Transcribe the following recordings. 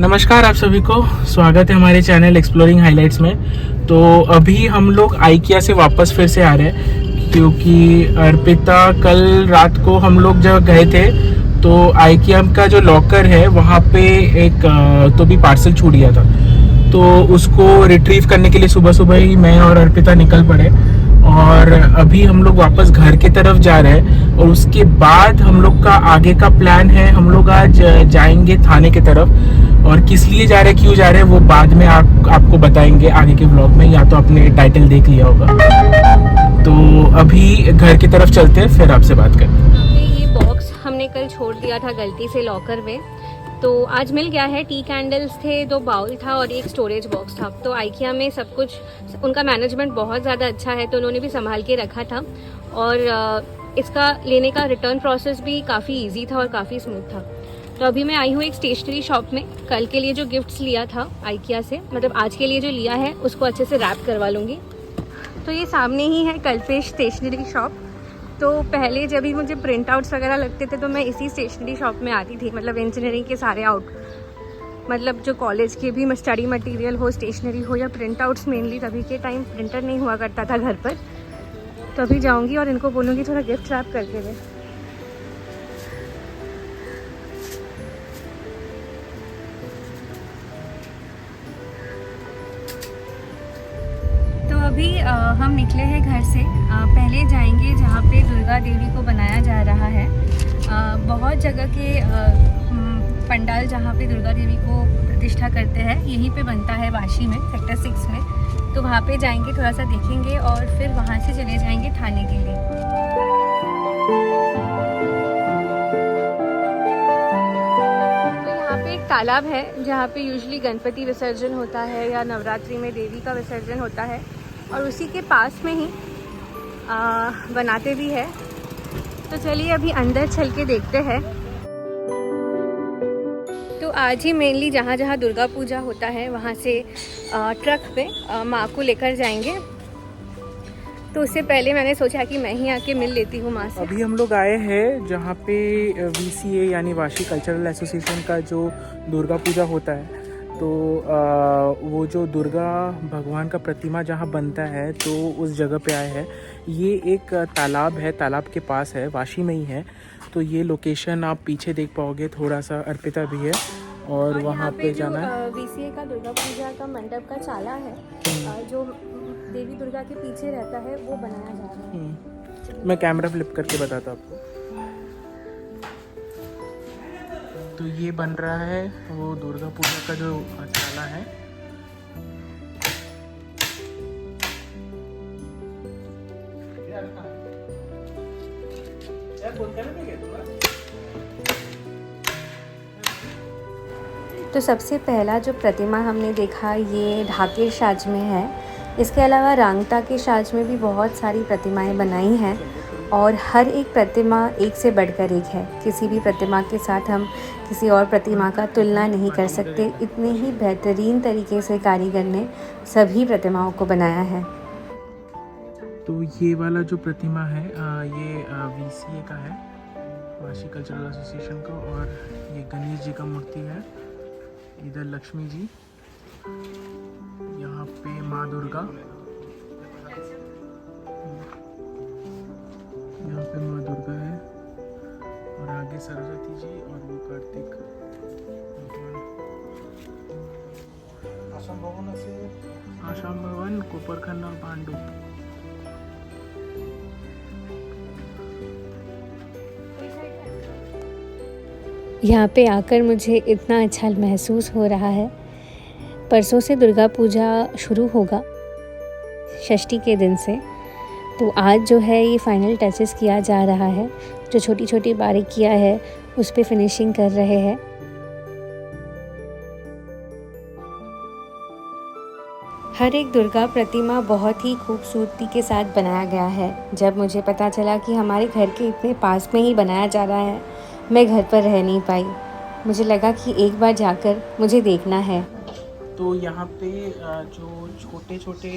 नमस्कार आप सभी को, स्वागत है हमारे चैनल एक्सप्लोरिंग हाइलाइट्स में। तो अभी हम लोग आइकिया से वापस फिर से आ रहे हैं क्योंकि अर्पिता कल रात को हम लोग जब गए थे तो आइकिया का जो लॉकर है वहाँ पे एक तो भी पार्सल छूट गया था, तो उसको रिट्रीव करने के लिए सुबह सुबह ही मैं और अर्पिता निकल पड़े और अभी हम लोग वापस घर की तरफ जा रहे हैं। और उसके बाद हम लोग का आगे का प्लान है, हम लोग आज जाएंगे थाने की तरफ। और किस लिए जा रहे हैं, क्यों जा रहे हैं, वो बाद में आपको बताएंगे आगे के ब्लॉग में, या तो आपने टाइटल देख लिया होगा। तो अभी घर की तरफ चलते हैं, फिर आपसे बात करते हैं। ये बॉक्स हमने कल छोड़ दिया था गलती से लॉकर में, तो आज मिल गया है। टी कैंडल्स थे, 2 बाउल था और एक स्टोरेज बॉक्स था। तो आइकिया में सब कुछ, उनका मैनेजमेंट बहुत ज़्यादा अच्छा है, तो उन्होंने भी संभाल के रखा था। और इसका लेने का रिटर्न प्रोसेस भी काफ़ी इजी था और काफ़ी स्मूथ था। तो अभी मैं आई हूँ एक स्टेशनरी शॉप में। कल के लिए जो गिफ्ट्स लिया था आइकिया से, मतलब आज के लिए जो लिया है उसको अच्छे से रैप करवा लूँगी। तो ये सामने ही है कल्पेश स्टेशनरी शॉप। तो पहले जब भी मुझे प्रिंट आउट्स वगैरह लगते थे तो मैं इसी स्टेशनरी शॉप में आती थी। मतलब इंजीनियरिंग के सारे मतलब जो कॉलेज के भी स्टडी मटेरियल हो, स्टेशनरी हो या प्रिंट आउट्स, मेनली तभी के टाइम प्रिंटर नहीं हुआ करता था घर पर। तो अभी जाऊंगी और इनको बोलूँगी थोड़ा गिफ्ट रैप करके दे। तो अभी हम निकले हैं घर से। पहले जाएंगे जहाँ पे दुर्गा देवी को बनाया जा रहा है। बहुत जगह के पंडाल जहाँ पे दुर्गा देवी को प्रतिष्ठा करते हैं, यहीं पे बनता है वाशी में, सेक्टर 6 में। तो वहाँ पे जाएंगे, थोड़ा सा देखेंगे और फिर वहाँ से चले जाएंगे थाने के लिए। तो यहाँ पे एक तालाब है जहाँ पे यूजुअली गणपति विसर्जन होता है या नवरात्रि में देवी का विसर्जन होता है, और उसी के पास में ही बनाते भी है। तो चलिए अभी अंदर चल के देखते हैं। तो आज ही मेनली जहाँ जहाँ दुर्गा पूजा होता है वहाँ से ट्रक पे माँ को लेकर जाएंगे। तो उससे पहले मैंने सोचा कि मैं ही आके मिल लेती हूँ माँ से। अभी हम लोग आए हैं जहाँ पे VCA यानी वाशी कल्चरल एसोसिएशन का जो दुर्गा पूजा होता है, तो वो जो दुर्गा भगवान का प्रतिमा जहाँ बनता है तो उस जगह पे आए हैं। ये एक तालाब है, तालाब के पास है, वाशी में ही है। तो ये लोकेशन आप पीछे देख पाओगे, थोड़ा सा अर्पिता भी है और वहाँ पे जाना है। VCA का दुर्गा पूजा का मंडप का चाला है, जो देवी दुर्गा के पीछे रहता है, वो बनाया जा रहा है। मैं कैमरा फ्लिप करके बताता हूँ आपको। तो ये बन रहा है वो दुर्गा पूजा का जो चाला है। तो सबसे पहला जो प्रतिमा हमने देखा ये ढाके साज में है। इसके अलावा रांगता के साज में भी बहुत सारी प्रतिमाएं बनाई हैं और हर एक प्रतिमा एक से बढ़कर एक है। किसी भी प्रतिमा के साथ हम किसी और प्रतिमा का तुलना नहीं कर सकते। इतने ही बेहतरीन तरीके से कारीगर ने सभी प्रतिमाओं को बनाया है। तो ये वाला जो प्रतिमा है ये VCA का है, वाशी कल्चरल एसोसिएशन का। और ये गणेश जी का मूर्ति है, इधर लक्ष्मी जी, यहाँ पे माँ दुर्गा, यहाँ पे माँ दुर्गा है और आगे सरस्वती जी और वो कार्तिक आसाम भवन, कोपरखंड और पांडु। यहाँ पे आकर मुझे इतना अच्छा महसूस हो रहा है। परसों से दुर्गा पूजा शुरू होगा, षष्ठी के दिन से। तो आज जो है ये फाइनल टचेस किया जा रहा है। जो छोटी छोटी बारीकियाँ है उस पे फिनिशिंग कर रहे हैं। हर एक दुर्गा प्रतिमा बहुत ही खूबसूरती के साथ बनाया गया है। जब मुझे पता चला कि हमारे घर के इतने पास में ही बनाया जा रहा है, मैं घर पर रह नहीं पाई। मुझे लगा कि एक बार जाकर मुझे देखना है। तो यहाँ पे जो छोटे छोटे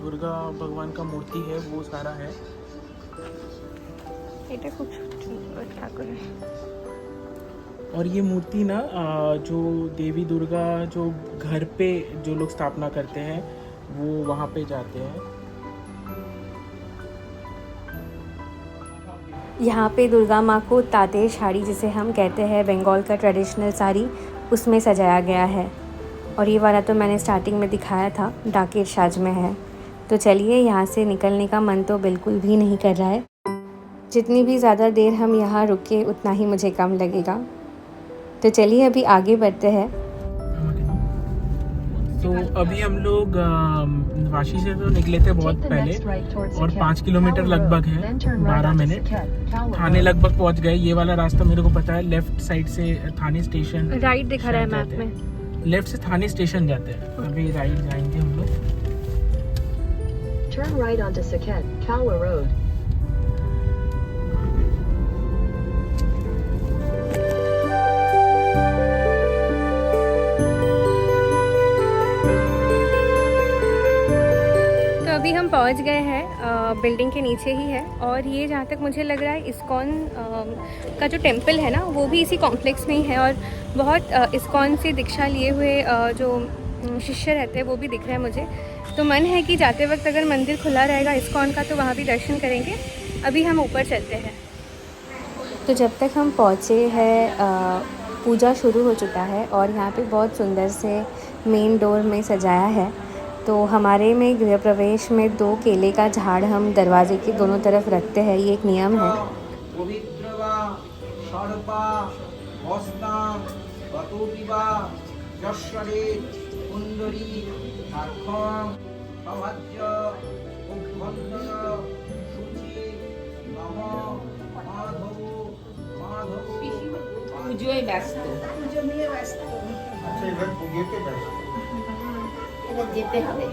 दुर्गा भगवान का मूर्ति है वो सारा है। এটা খুব সুন্দর ঠাকুর। और ये मूर्ति ना जो देवी दुर्गा जो घर पे जो लोग स्थापना करते हैं वो वहाँ पे जाते हैं। यहाँ पे दुर्गा माँ को ताते साड़ी जिसे हम कहते हैं बंगाल का ट्रेडिशनल साड़ी उसमें सजाया गया है। और ये वाला तो मैंने स्टार्टिंग में दिखाया था, डाकेर साज में है। तो चलिए यहाँ से निकलने का मन तो बिल्कुल भी नहीं कर रहा है। जितनी भी ज़्यादा देर हम यहाँ रुके उतना ही मुझे कम लगेगा। तो चलिए अभी आगे बढ़ते हैं। तो अभी हम लोग वाशी से तो निकले थे बहुत पहले और 5 किलोमीटर लगभग है, 12 मिनट। थाने लगभग पहुंच गए। ये वाला रास्ता मेरे को पता है, लेफ्ट साइड से थाने स्टेशन राइट दिखा रहा है मैप में, लेफ्ट से थाने स्टेशन जाते हैं। अभी राइट जाएंगे हम लोग। Turn right onto Saket, Kalwa Road. अभी हम पहुंच गए हैं, बिल्डिंग के नीचे ही है। और ये जहाँ तक मुझे लग रहा है इस्कॉन का जो टेम्पल है ना वो भी इसी कॉम्प्लेक्स में ही है। और बहुत इस्कॉन से दीक्षा लिए हुए जो शिष्य रहते हैं वो भी दिख रहे हैं मुझे। तो मन है कि जाते वक्त अगर मंदिर खुला रहेगा इस्कॉन का तो वहाँ भी दर्शन करेंगे। अभी हम ऊपर चलते हैं। तो जब तक हम पहुँचे हैं पूजा शुरू हो चुका है और यहाँ पे बहुत सुंदर से मेन डोर में सजाया है। तो हमारे में गृह प्रवेश में 2 केले का झाड़ हम दरवाजे के दोनों तरफ रखते हैं, ये एक नियम है। যেতে হবে।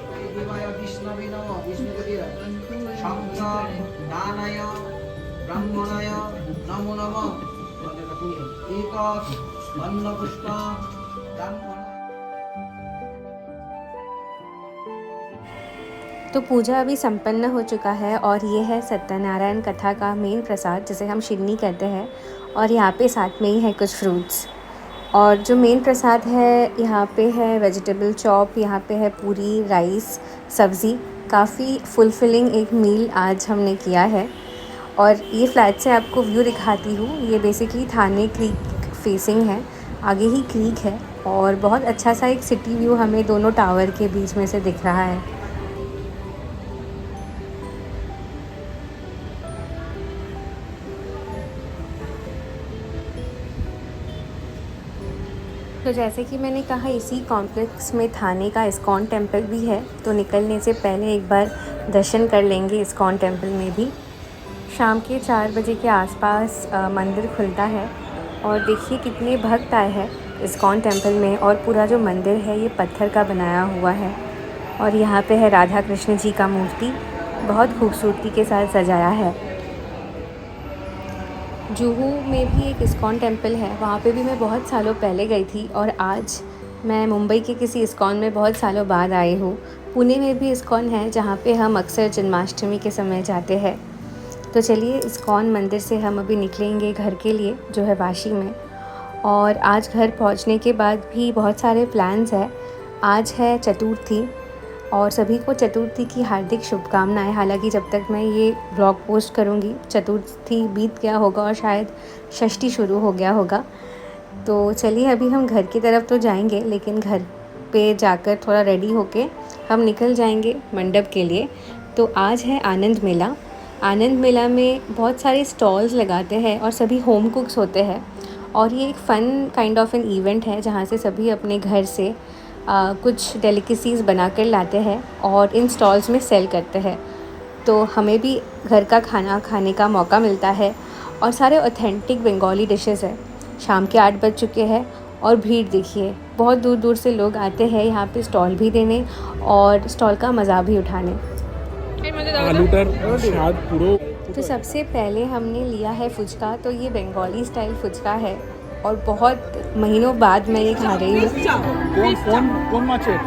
तो पूजा अभी संपन्न हो चुका है और ये है सत्यनारायण कथा का मेन प्रसाद जिसे हम शिन्नी कहते हैं। और यहाँ पे साथ में ही है कुछ फ्रूट्स। और जो मेन प्रसाद है यहाँ पे है वेजिटेबल चॉप, यहाँ पे है पूरी, राइस, सब्ज़ी। काफ़ी फुलफिलिंग एक मील आज हमने किया है। और ये फ्लैट से आपको व्यू दिखाती हूँ। ये बेसिकली थाने क्रीक फेसिंग है, आगे ही क्रीक है और बहुत अच्छा सा एक सिटी व्यू हमें दोनों टावर के बीच में से दिख रहा है। तो जैसे कि मैंने कहा इसी कॉम्प्लेक्स में थाने का इस्कॉन टेम्पल भी है। तो निकलने से पहले एक बार दर्शन कर लेंगे इस्कॉन टेम्पल में भी। शाम के 4 बजे के आसपास मंदिर खुलता है। और देखिए कितने भक्त आए हैं इस्कॉन टेम्पल में। और पूरा जो मंदिर है ये पत्थर का बनाया हुआ है। और यहाँ पे है राधा कृष्ण जी का मूर्ति, बहुत खूबसूरती के साथ सजाया है। जुहू में भी एक इस्कॉन टेम्पल है, वहाँ पे भी मैं बहुत सालों पहले गई थी। और आज मैं मुंबई के किसी इस्कॉन में बहुत सालों बाद आई हूँ। पुणे में भी इस्कॉन है जहाँ पे हम अक्सर जन्माष्टमी के समय जाते हैं। तो चलिए इस्कॉन मंदिर से हम अभी निकलेंगे घर के लिए जो है वाशी में। और आज घर पहुँचने के बाद भी बहुत सारे प्लान्स हैं। आज है चतुर्थी और सभी को चतुर्थी की हार्दिक शुभकामनाएं। हालांकि जब तक मैं ये ब्लॉग पोस्ट करूँगी चतुर्थी बीत गया होगा और शायद षष्ठी शुरू हो गया होगा। तो चलिए अभी हम घर की तरफ तो जाएंगे, लेकिन घर पे जाकर थोड़ा रेडी होके हम निकल जाएंगे मंडप के लिए। तो आज है आनंद मेला। आनंद मेला में बहुत सारे स्टॉल्स लगाते हैं और सभी होम कुक्स होते हैं। और ये एक फ़न काइंड ऑफ एन इवेंट है जहाँ से सभी अपने घर से कुछ डेलिकेसीज़ बना कर लाते हैं और इन स्टॉल्स में सेल करते हैं। तो हमें भी घर का खाना खाने का मौका मिलता है और सारे ऑथेंटिक बंगाली डिशेस हैं। शाम के 8 बज चुके हैं और भीड़ देखिए, बहुत दूर दूर से लोग आते हैं यहाँ पे स्टॉल भी देने और स्टॉल का मज़ा भी उठाने। तो सबसे पहले हमने लिया है फुचका। तो ये बंगाली स्टाइल फुचका है और बहुत महीनों बाद मैं ये खा रही हूँ। कौन माछे?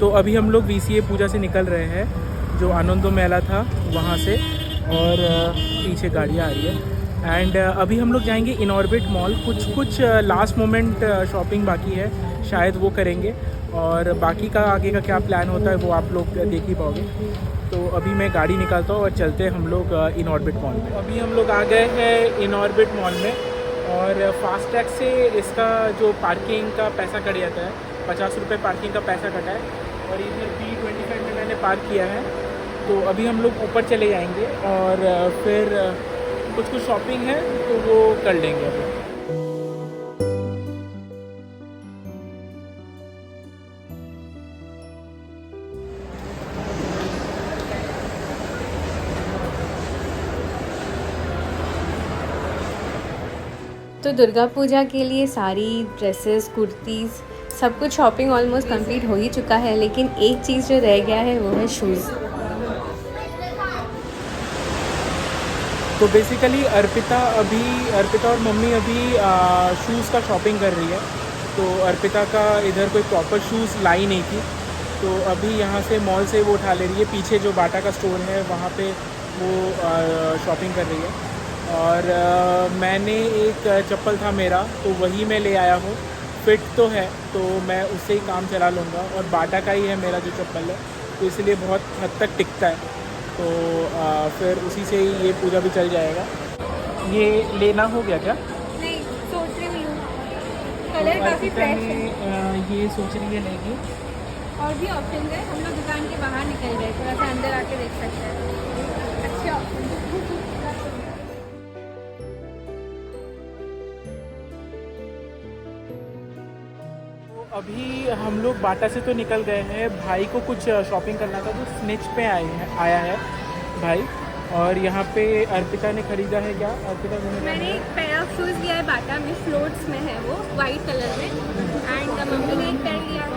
तो अभी हम लोग VCA पूजा से निकल रहे हैं, जो आनंदो मेला था वहाँ से, और पीछे गाड़ियाँ आ रही है। एंड अभी हम लोग जाएंगे इनऑर्बिट मॉल। कुछ लास्ट मोमेंट शॉपिंग बाकी है, शायद वो करेंगे, और बाकी का आगे का क्या प्लान होता है वो आप लोग देख ही पाओगे। तो अभी मैं गाड़ी निकालता हूँ और चलते हैं हम लोग इनऑर्बिट मॉल में। अभी हम लोग आ गए हैं इनऑर्बिट मॉल में, और फास्टैग से इसका जो पार्किंग का पैसा कट जाता है, 50 रुपये पार्किंग का पैसा कटा है, और इधर P25 में मैंने पार्क किया है। तो अभी हम लोग ऊपर चले जाएंगे और फिर कुछ शॉपिंग है तो वो कर लेंगे अभी। तो दुर्गा पूजा के लिए साड़ी, ड्रेसेस, कुर्तीज़, सब कुछ शॉपिंग ऑलमोस्ट कंप्लीट हो ही चुका है, लेकिन एक चीज़ जो रह गया है वो है शूज़। तो बेसिकली अर्पिता और मम्मी अभी शूज़ का शॉपिंग कर रही है। तो अर्पिता का इधर कोई प्रॉपर शूज़ लाई नहीं थी, तो अभी यहाँ से मॉल से वो उठा ले रही है। पीछे जो बाटा का स्टोर है वहाँ पे वो शॉपिंग कर रही है। और मैंने एक चप्पल था मेरा, तो वही मैं ले आया हूँ। फिट तो है, तो मैं उससे ही काम चला लूँगा, और बाटा का ही है मेरा जो चप्पल है, तो इसलिए बहुत हद तक टिकता है। तो फिर उसी से ही ये पूजा भी चल जाएगा। ये लेना हो गया क्या? नहीं, सोच रही हूँ, कलर काफ़ी फ्रेश है। ये सोच रही है लेगी। और भी ऑप्शन है, हम लोग दुकान के बाहर निकल गए, थोड़ा सा अंदर आके देख सकते हैं। अच्छे ऑप्शन। अभी हम लोग बाटा से तो निकल गए हैं। भाई को कुछ शॉपिंग करना था, तो स्निच पे आया है भाई। और यहाँ पे अर्पिता ने खरीदा है क्या? अर्पिता मैंने एक पेयर ऑफ शूज़ लिया है बाटा में, फ्लोट्स में है वो, वाइट कलर में। एंड मम्मी ने एक पेयर लिया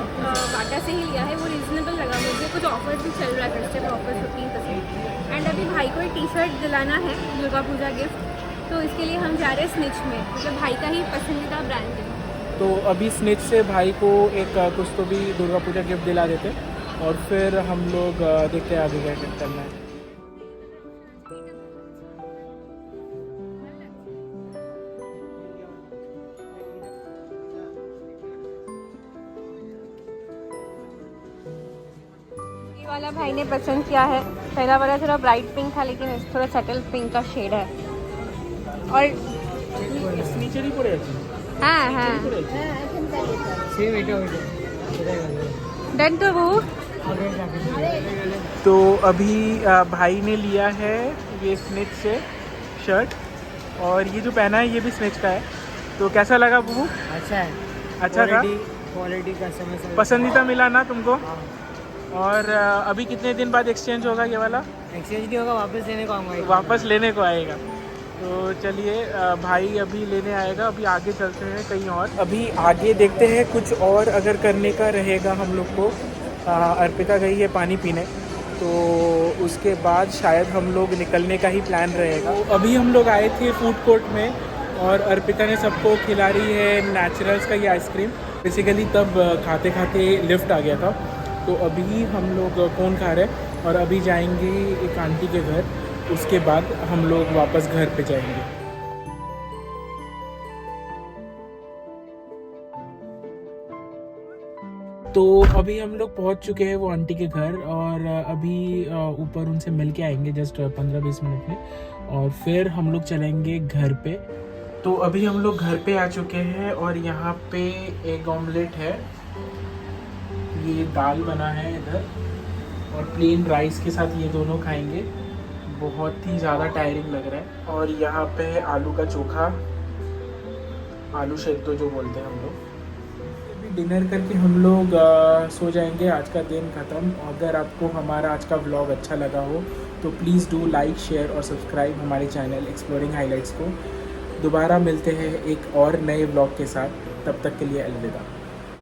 बाटा से ही लिया है, वो रीज़नेबल लगा मुझे। कुछ ऑफर्स भी चल रहा है, फेस्टिव ऑफर 15%। एंड अभी भाई को एक टी-शर्ट दिलाना है दुर्गा पूजा गिफ्ट, तो इसके लिए हम जा रहे हैं स्निच में, मतलब भाई का ही पसंदीदा ब्रांड है। तो अभी स्निच से भाई को एक कुछ तो भी दुर्गा पूजा गिफ्ट दिला देते, और फिर हम लोग देखते हैं आगे क्या करना है। ये वाला भाई ने पसंद किया है। पहला वाला थोड़ा ब्राइट पिंक था, लेकिन थोड़ा सटल पिंक का शेड है। और नीचे नहीं पड़ेगा। हाँ हाँ डन। तो वो तो अभी भाई ने लिया है ये स्निच से शर्ट, और ये जो पहना है ये भी स्निच का है। तो कैसा लगा बबू? अच्छा है, अच्छा था, क्वालिटी का समय पसंदीदा मिला ना तुमको? हाँ। और अभी कितने दिन बाद एक्सचेंज होगा ये वाला? एक्सचेंज नहीं होगा, वापस लेने को आऊँगा। वापस लेने को आएगा। तो चलिए भाई अभी लेने आएगा। अभी आगे चलते हैं कहीं और, अभी आगे देखते हैं कुछ और अगर करने का रहेगा हम लोग को। अर्पिता गई है पानी पीने, तो उसके बाद शायद हम लोग निकलने का ही प्लान रहेगा। अभी हम लोग आए थे फूड कोर्ट में, और अर्पिता ने सबको खिला रही है नेचुरल्स का ये आइसक्रीम। बेसिकली तब खाते खाते लिफ्ट आ गया था, तो अभी हम लोग कौन खा रहे हैं, और अभी जाएंगे एक आंटी के घर, उसके बाद हम लोग वापस घर पे जाएंगे। तो अभी हम लोग पहुंच चुके हैं वो आंटी के घर, और अभी ऊपर उनसे मिल के आएंगे जस्ट 15-20 मिनट में, और फिर हम लोग चलेंगे घर पे। तो अभी हम लोग घर पे आ चुके हैं, और यहाँ पे एग ऑमलेट है, ये दाल बना है इधर, और प्लेन राइस के साथ ये दोनों खाएंगे। बहुत ही ज़्यादा टायरिंग लग रहा है। और यहाँ पे है आलू का चोखा, आलू शेक तो जो बोलते हैं हम लोग। डिनर करके हम लोग सो जाएंगे। आज का दिन ख़त्म। अगर आपको हमारा आज का व्लॉग अच्छा लगा हो तो प्लीज़ डू लाइक, शेयर और सब्सक्राइब हमारे चैनल एक्सप्लोरिंग हाइलाइट्स को। दोबारा मिलते हैं एक और नए ब्लॉग के साथ, तब तक के लिए अलविदा।